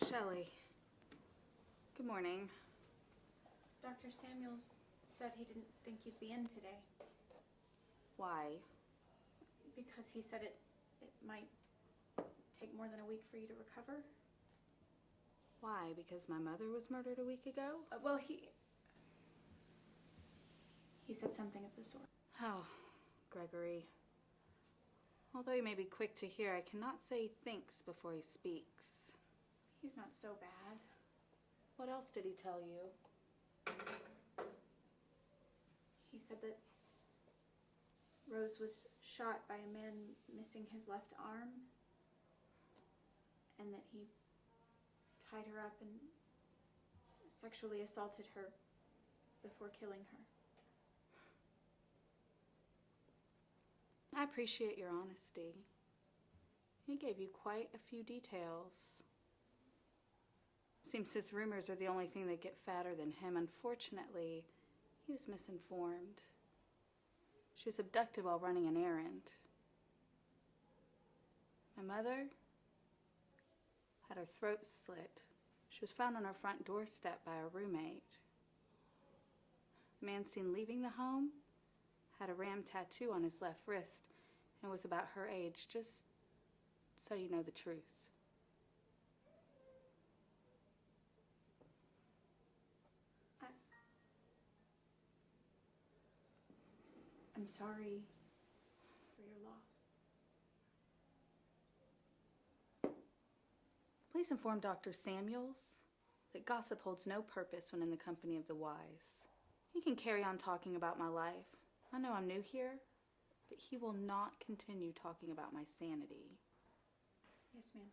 Shelly. Good morning. Dr. Samuels said he didn't think you'd be in today. Why? Because he said it might take more than a week for you to recover. Why? Because my mother was murdered a week ago? Well, he said something of the sort. Oh, Gregory. Although he may be quick to hear, I cannot say he thinks before he speaks. He's not so bad. What else did he tell you? He said that Rose was shot by a man missing his left arm, and that he tied her up and sexually assaulted her before killing her. I appreciate your honesty. He gave you quite a few details. Seems his rumors are the only thing that get fatter than him. Unfortunately, he was misinformed. She was abducted while running an errand. My mother had her throat slit. She was found on her front doorstep by a roommate. The man seen leaving the home had a ram tattoo on his left wrist and was about her age, just so you know the truth. I'm sorry for your loss. Please inform Dr. Samuels that gossip holds no purpose when in the company of the wise. He can carry on talking about my life. I know I'm new here, but he will not continue talking about my sanity. Yes, ma'am.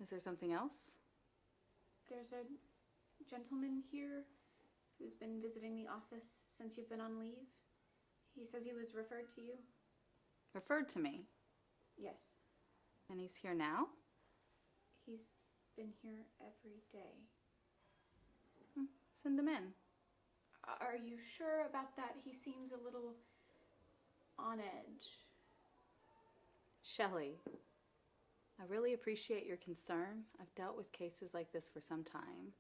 Is there something else? There's a gentleman here who's been visiting the office since you've been on leave. He says he was referred to you. Referred to me? Yes. And he's here now? He's been here every day. Send him in. Are you sure about that? He seems a little on edge. Shelly, I really appreciate your concern. I've dealt with cases like this for some time.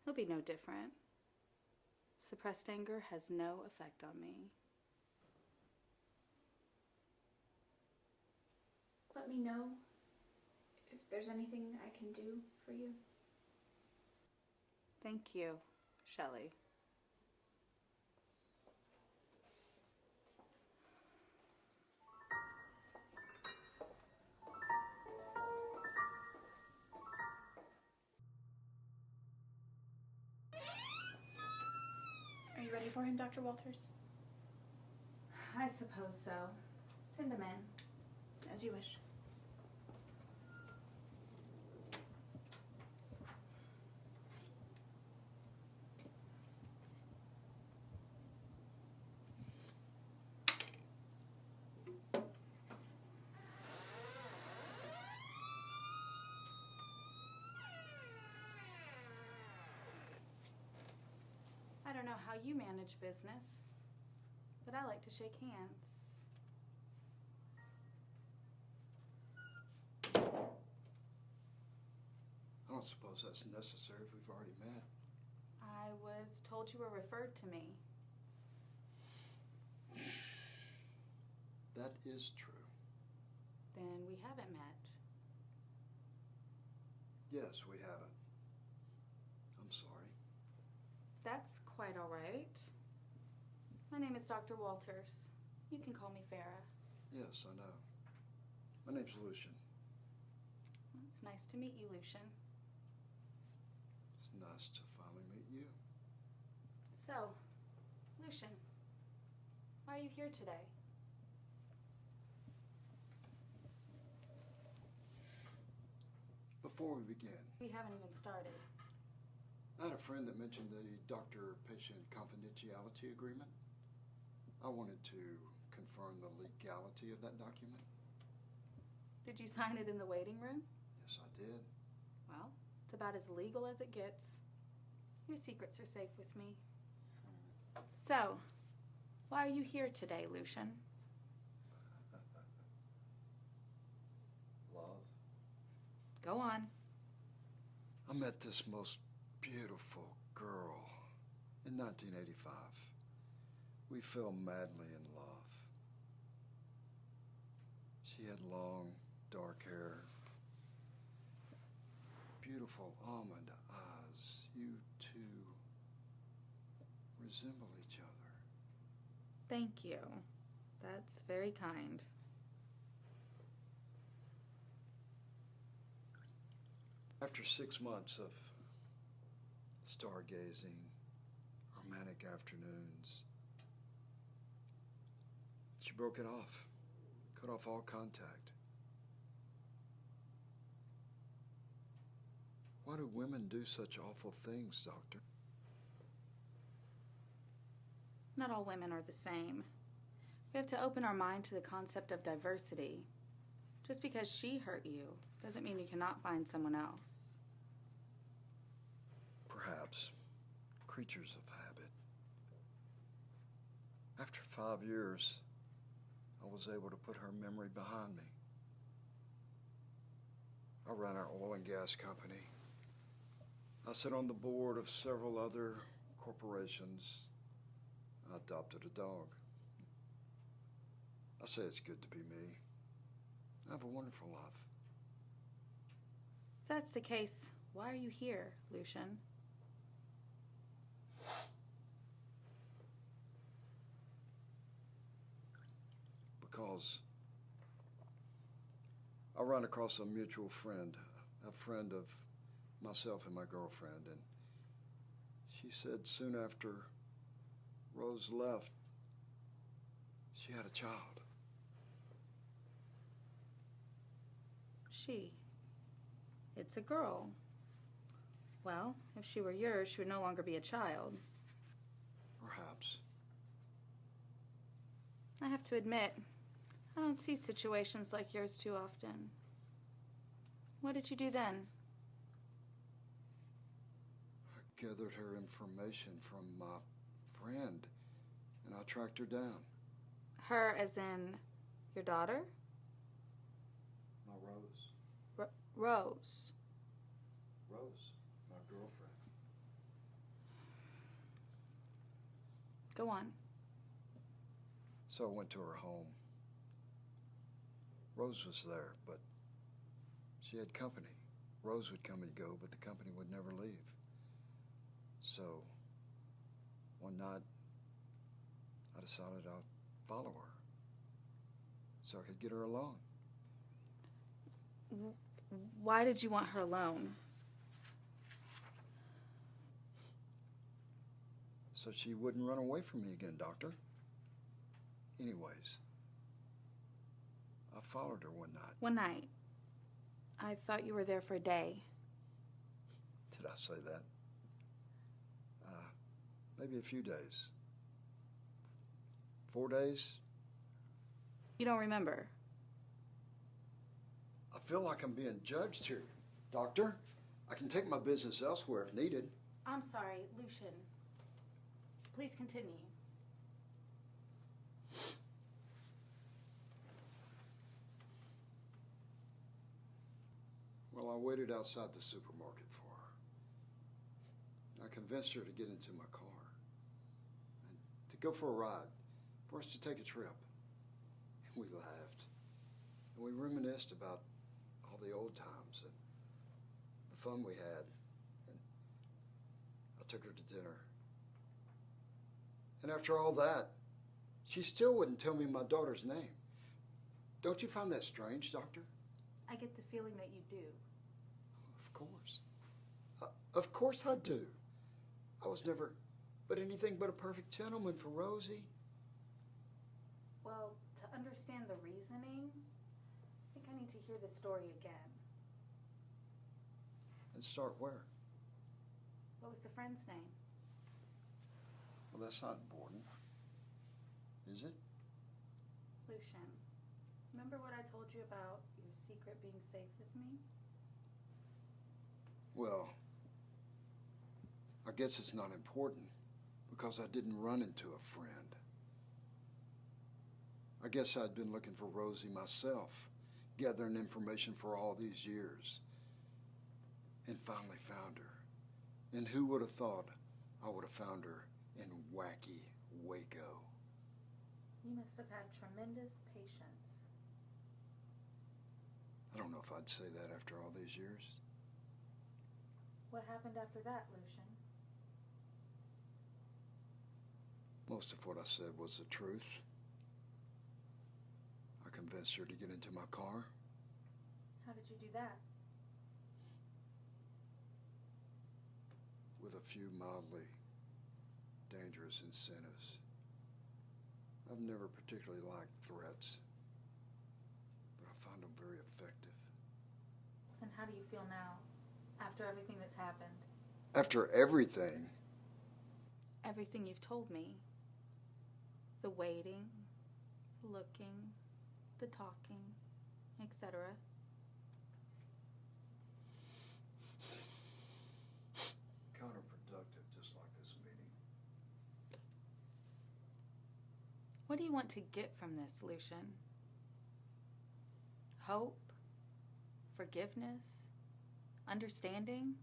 He'll be no different. Suppressed anger has no effect on me. Let me know if there's anything I can do for you. Thank you, Shelly. Are you ready for him, Dr. Walters? I suppose so. Send him in. As you wish. I don't know how you manage business, but I like to shake hands. I don't suppose that's necessary if we've already met. I was told you were referred to me. That is true. Then we haven't met. Yes, we haven't. I'm sorry. That's quite all right. My name is Dr. Walters. You can call me Farah. Yes, I know. My name's Lucian. Well, it's nice to meet you, Lucian. It's nice to finally meet you. So, Lucian, why are you here today? Before we begin, We haven't even started. I had a friend that mentioned the doctor-patient confidentiality agreement. I wanted to confirm the legality of that document. Did you sign it in the waiting room? Yes, I did. Well, it's about as legal as it gets. Your secrets are safe with me. So, why are you here today, Lucian? Go on. I met this most beautiful girl in 1985. We fell madly in love. She had long, dark hair, beautiful almond eyes. You two resemble each other. Thank you. That's very kind. After 6 months of stargazing, romantic afternoons, she broke it off, cut off all contact. Why do women do such awful things, Doctor? Not all women are the same. We have to open our mind to the concept of diversity. Just because she hurt you doesn't mean you cannot find someone else. Perhaps. Creatures of habit. After 5 years, I was able to put her memory behind me. I ran our oil and gas company. I sit on the board of several other corporations. I adopted a dog. I say it's good to be me. I have a wonderful life. If that's the case, why are you here, Lucian? Because I ran across a mutual friend, a friend of myself and my girlfriend, and she said soon after Rose left, she had a child. She. It's a girl. Well, if she were yours, she would no longer be a child. Perhaps. I have to admit, I don't see situations like yours too often. What did you do then? I gathered her information from my friend, and I tracked her down. Her as in your daughter? My Rose. Rose. Rose, my girlfriend. Go on. So I went to her home. Rose was there, but she had company. Rose would come and go, but the company would never leave. So one night, I decided I'd follow her so I could get her alone. Why did you want her alone? So she wouldn't run away from me again, Doctor. Anyways, I followed her one night. One night. I thought you were there for a day. Did I say that? Maybe a few days. 4 days? You don't remember? I feel like I'm being judged here, Doctor. I can take my business elsewhere if needed. I'm sorry, Lucian. Please continue. Well, I waited outside the supermarket for her. I convinced her to get into my car and to go for a ride, for us to take a trip. We laughed, and we reminisced about all the old times and the fun we had. And I took her to dinner. And after all that, she still wouldn't tell me my daughter's name. Don't you find that strange, Doctor? I get the feeling that you do. Of course. Of course I do. I was never but anything but a perfect gentleman for Rosie. Well, to understand the reasoning, I think I need to hear the story again. And start where? What was the friend's name? Well, that's not important. Is it? Lucian. Remember what I told you about your secret being safe with me? Well, I guess it's not important because I didn't run into a friend. I guess I'd been looking for Rosie myself, gathering information for all these years. and finally found her. And who would have thought I would have found her in wacky Waco? You must have had tremendous patience. I don't know if I'd say that after all these years. What happened after that, Lucian? Most of what I said was the truth. I convinced her to get into my car. How did you do that? With a few mildly dangerous incentives. I've never particularly liked threats, but I find them very effective. And how do you feel now, after everything that's happened? After everything? Everything you've told me. The waiting, the looking, the talking, etc. Counterproductive, just like this meeting. What do you want to get from this, Lucian? Hope? Forgiveness? Understanding?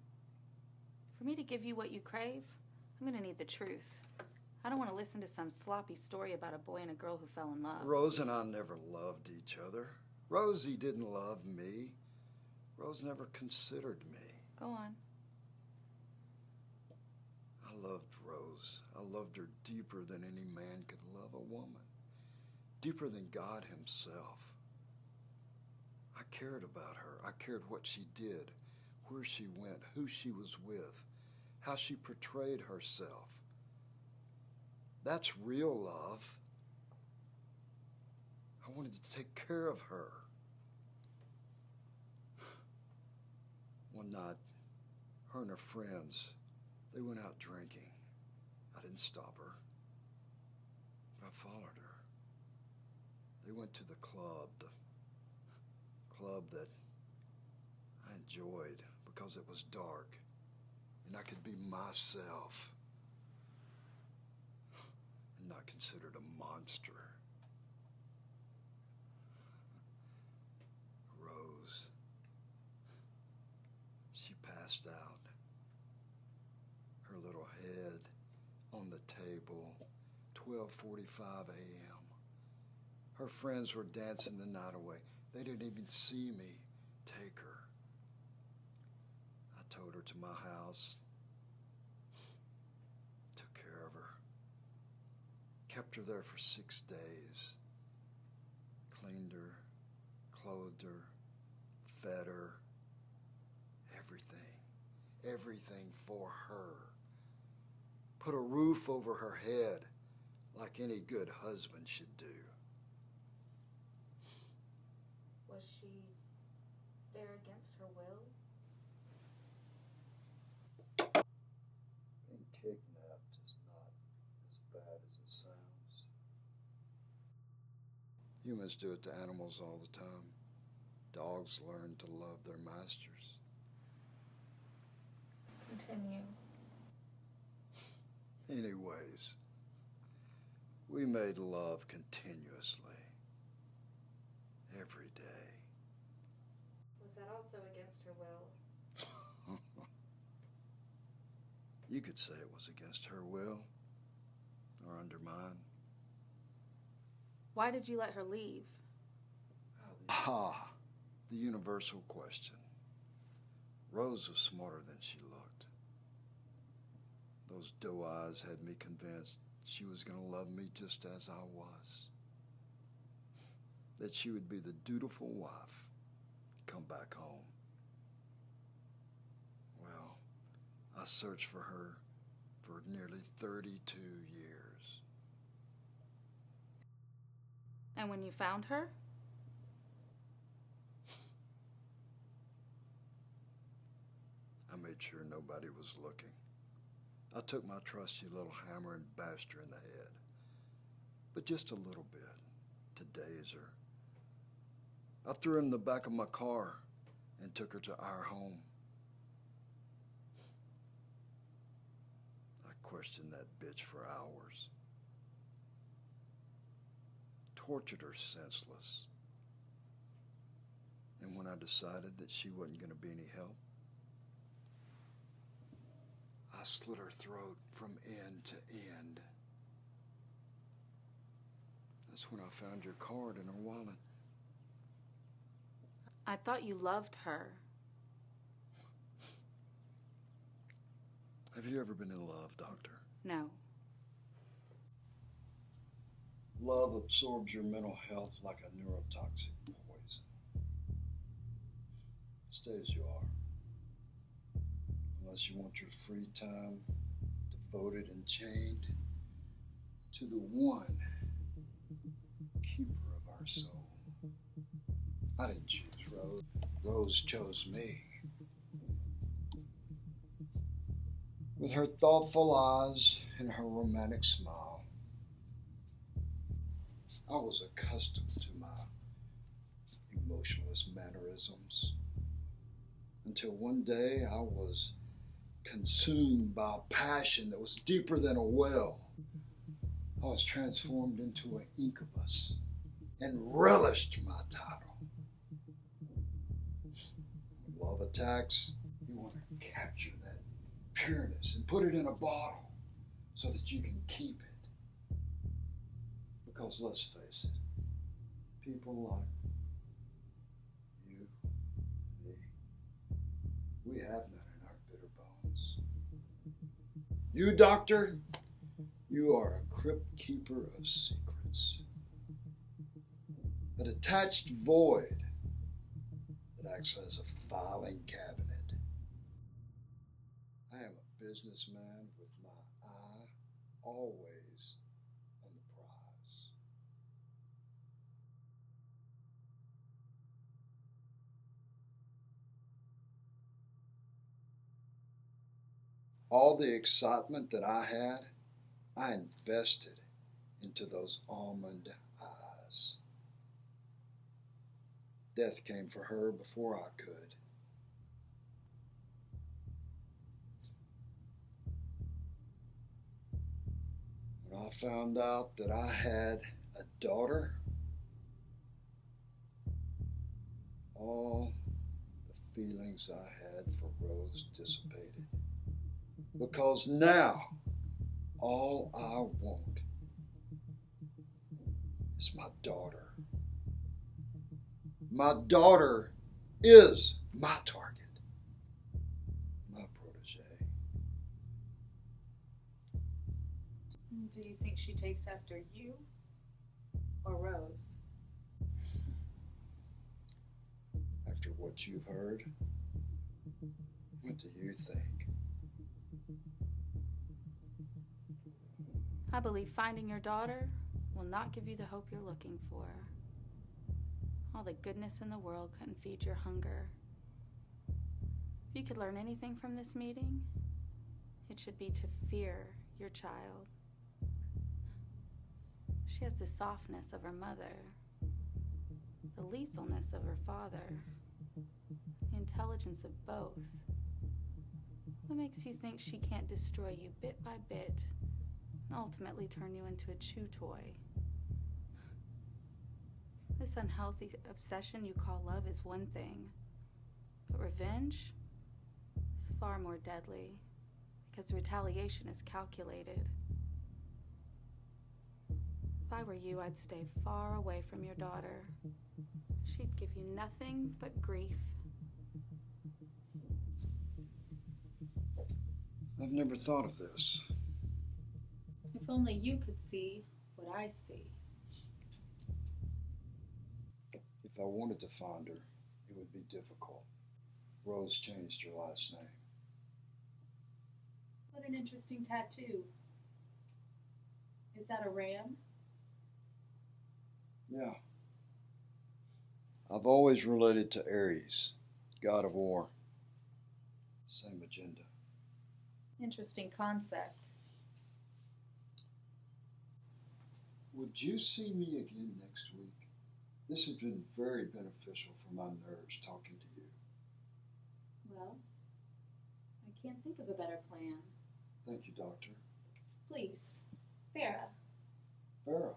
For me to give you what you crave, I'm going to need the truth. I don't want to listen to some sloppy story about a boy and a girl who fell in love. Rose and I never loved each other. Rosie didn't love me. Rose never considered me. Go on. I loved Rose. I loved her deeper than any man could love a woman. Deeper than God himself. I cared about her. I cared what she did, where she went, who she was with, how she portrayed herself. That's real love. I wanted to take care of her. One night, her and her friends, they went out drinking. I didn't stop her, but I followed her. They went to the club that I enjoyed because it was dark and I could be myself and not considered a monster. Rose, she passed out, her little head on the table, 12:45 a.m. Her friends were dancing the night away. They didn't even see me take her. I towed her to my house, took care of her, kept her there for 6 days, cleaned her, clothed her, fed her, everything for her. Put a roof over her head like any good husband should do. Was she there against her will? Being kidnapped is not as bad as it sounds. Humans do it to animals all the time. Dogs learn to love their masters. Continue. Anyways, we made love continuously, every day. Was that also against her will? You could say it was against her will, or under mine. Why did you let her leave? The universal question. Rose was smarter than she looked. Those doe eyes had me convinced she was going to love me just as I was. That she would be the dutiful wife, come back home. Well, I searched for her for nearly 32 years. And when you found her? I made sure nobody was looking. I took my trusty little hammer and bashed her in the head. But just a little bit, to daze her. I threw her in the back of my car and took her to our home. I questioned that bitch for hours. Tortured her senseless. And when I decided that she wasn't going to be any help, I slit her throat from end to end. That's when I found your card in her wallet. I thought you loved her. Have you ever been in love, Doctor? No. Love absorbs your mental health like a neurotoxic poison. Stay as you are. Unless you want your free time devoted and chained to the one keeper of our soul. I didn't choose Rose. Rose chose me. With her thoughtful eyes and her romantic smile, I was accustomed to my emotionless mannerisms until one day I was consumed by a passion that was deeper than a well. I was transformed into an incubus and relished my title. When love attacks, you want to capture that pureness and put it in a bottle so that you can keep it. Because let's face it, people like you, me, we have none in our bitter bones. You, Doctor, you are a crypt keeper of secrets. A detached void that acts as a filing cabinet. I am a businessman with my eye always on the prize. All the excitement that I had, I invested into those almond eyes. Death came for her before I could. When I found out that I had a daughter, all the feelings I had for Rose dissipated. Because now, all I want is my daughter. My daughter is my target, my protege. Do you think she takes after you or Rose? After what you've heard, what do you think? I believe finding your daughter will not give you the hope you're looking for. All the goodness in the world couldn't feed your hunger. If you could learn anything from this meeting, it should be to fear your child. She has the softness of her mother, the lethalness of her father, the intelligence of both. What makes you think she can't destroy you bit by bit and ultimately turn you into a chew toy? This unhealthy obsession you call love is one thing, but revenge is far more deadly because the retaliation is calculated. If I were you, I'd stay far away from your daughter. She'd give you nothing but grief. I've never thought of this. If only you could see what I see. If I wanted to find her, it would be difficult. Rose changed her last name. What an interesting tattoo. Is that a ram? Yeah. I've always related to Ares, god of war. Same agenda. Interesting concept. Would you see me again next week? This has been very beneficial for my nerves talking to you. Well, I can't think of a better plan. Thank you, Doctor. Please, Farah. Farah,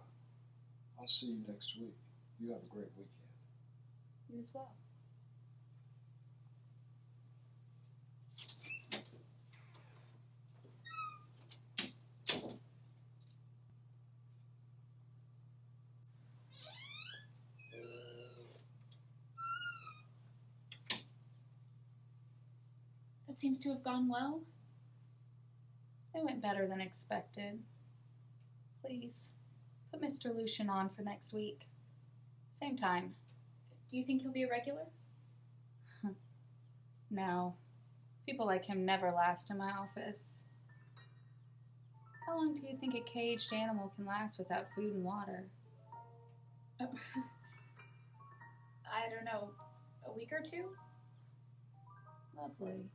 I'll see you next week. You have a great weekend. You as well. seems to have gone well. It went better than expected. Please, put Mr. Lucian on for next week. Same time. Do you think he'll be a regular? No. People like him never last in my office. How long do you think a caged animal can last without food and water? I don't know, a week or two? Lovely.